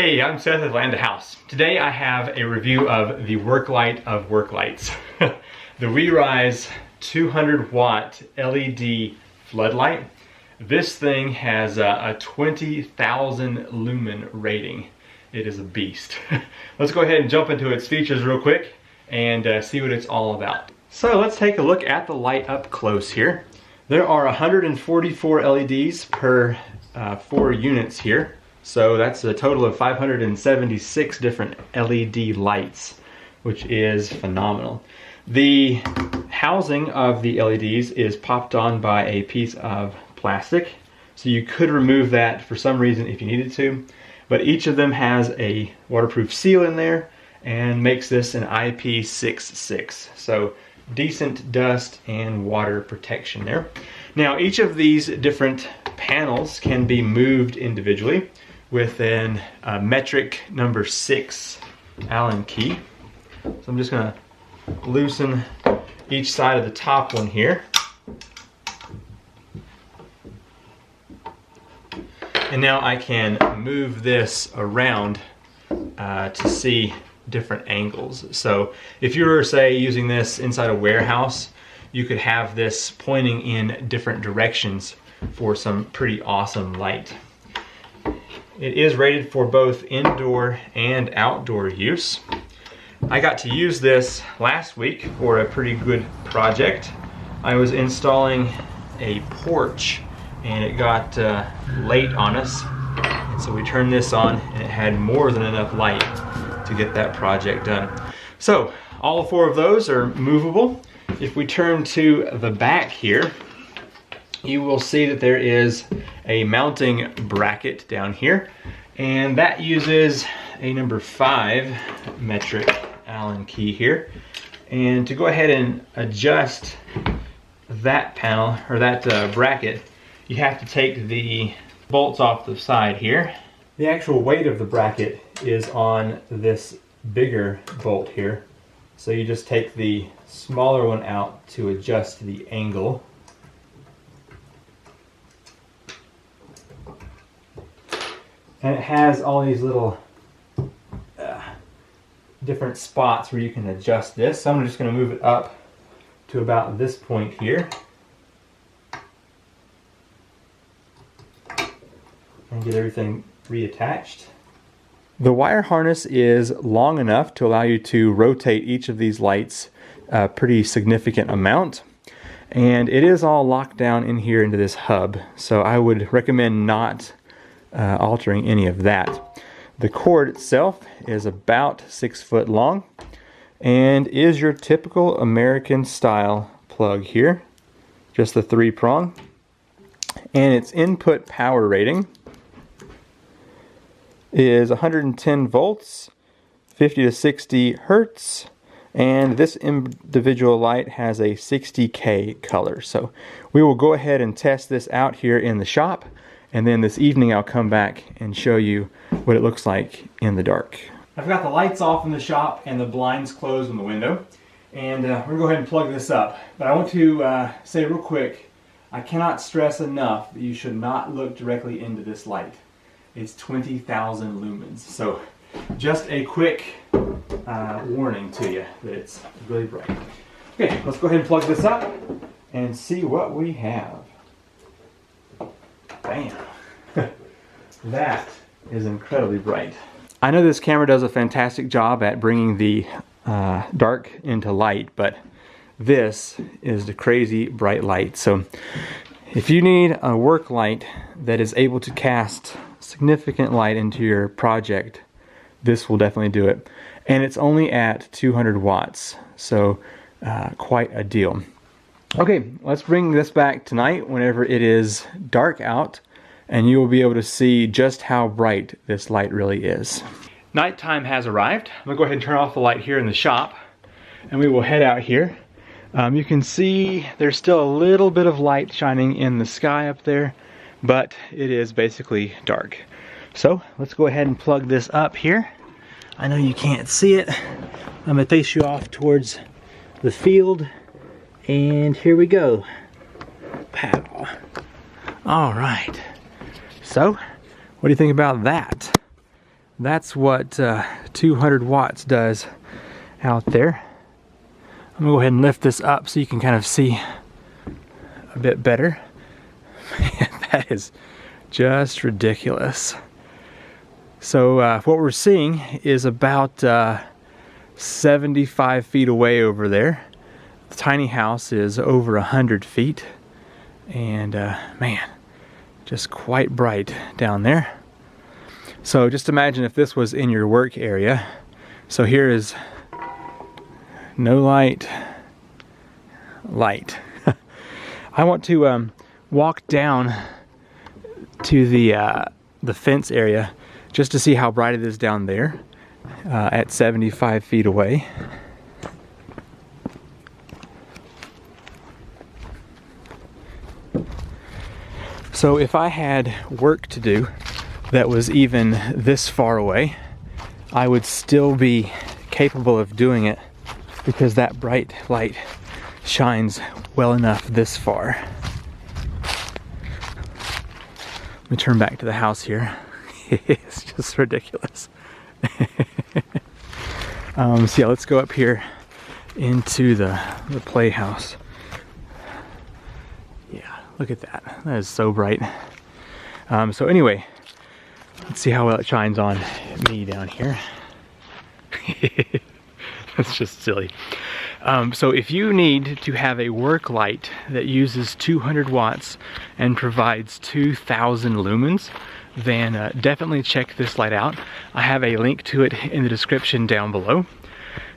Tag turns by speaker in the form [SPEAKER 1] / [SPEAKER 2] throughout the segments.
[SPEAKER 1] Hey, I'm Seth at Land House. Today I have a review of the work light of work lights. The Werise 200 watt LED floodlight. This thing has a 20,000 lumen rating. It is a beast. Let's go ahead and jump into its features real quick and see what it's all about. So let's take a look at the light up close here. There are 144 LEDs per 4 units here. So that's a total of 576 different LED lights, which is phenomenal. The housing of the LEDs is popped on by a piece of plastic. So you could remove that for some reason if you needed to. But each of them has a waterproof seal in there and makes this an IP66. So decent dust and water protection there. Now each of these different panels can be moved individually with a metric number 6 Allen key. So I'm just gonna loosen each side of the top one here. And now I can move this around to see different angles. So if you were, say, using this inside a warehouse, you could have this pointing in different directions for some pretty awesome light. It is rated for both indoor and outdoor use. I got to use this last week for a pretty good project. I was installing a porch and it got late on us. And so we turned this on and it had more than enough light to get that project done. So all 4 of those are movable. If we turn to the back here, you will see that there is a mounting bracket down here, and that uses a number 5 metric Allen key here. And to go ahead and adjust that panel, or that bracket, you have to take the bolts off the side here. The actual weight of the bracket is on this bigger bolt here. So you just take the smaller one out to adjust the angle. And it has all these little different spots where you can adjust this. So I'm just going to move it up to about this point here. And get everything reattached. The wire harness is long enough to allow you to rotate each of these lights a pretty significant amount. And it is all locked down in here into this hub. So I would recommend not altering any of that. The cord itself is about 6 foot long and is your typical American style plug here. Just the 3-prong. And its input power rating is 110 volts, 50 to 60 hertz, and this individual light has a 60K color. So we will go ahead and test this out here in the shop, and then this evening I'll come back and show you what it looks like in the dark. I've got the lights off in the shop and the blinds closed on the window, and we're gonna go ahead and plug this up. But I want to say real quick, I cannot stress enough that you should not look directly into this light. It's 20,000 lumens. So just a quick warning to you that it's really bright. Okay, let's go ahead and plug this up and see what we have. Bam. That is incredibly bright. I know this camera does a fantastic job at bringing the dark into light, but this is the crazy bright light. So if you need a work light that is able to cast significant light into your project, this will definitely do it. And it's only at 200 watts, so quite a deal. Okay, let's bring this back tonight whenever it is dark out, and you will be able to see just how bright this light really is. Nighttime has arrived. I'm gonna go ahead and turn off the light here in the shop, and we will head out here. You can see there's still a little bit of light shining in the sky up there, but it is basically dark. So let's go ahead and plug this up here. I know you can't see it. I'm gonna face you off towards the field, and here we go. Pow. All right. So, what do you think about that? that's what 200 watts does out there. I'm gonna go ahead and lift this up so you can kind of see a bit better. Man, that is just ridiculous. So what we're seeing is about 75 feet away over there. The tiny house is over 100 feet. And man, just quite bright down there. So just imagine if this was in your work area. So here is no light, light. I want to walk down to the fence area just to see how bright it is down there at 75 feet away. So if I had work to do that was even this far away, I would still be capable of doing it because that bright light shines well enough this far. Let me turn back to the house here. It's just ridiculous. So yeah, let's go up here into the playhouse. Yeah, look at that. That is so bright. So anyway, let's see how well it shines on me down here. That's just silly. So if you need to have a work light that uses 200 watts and provides 2,000 lumens, then definitely check this light out. I have a link to it in the description down below.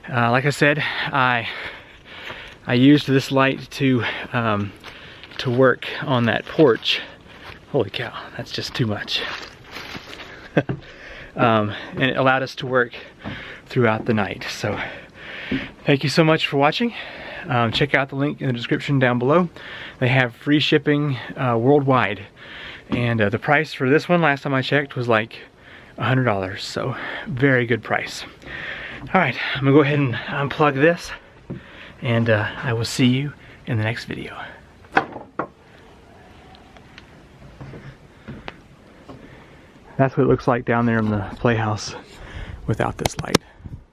[SPEAKER 1] Like I said, I used this light to work on that porch. Holy cow, that's just too much. And it allowed us to work throughout the night. So thank you so much for watching. Check out the link in the description down below. They have free shipping worldwide. And the price for this one, last time I checked, was like $100. So very good price. All right, I'm gonna go ahead and unplug this, and I will see you in the next video. That's what it looks like down there in the playhouse without this light.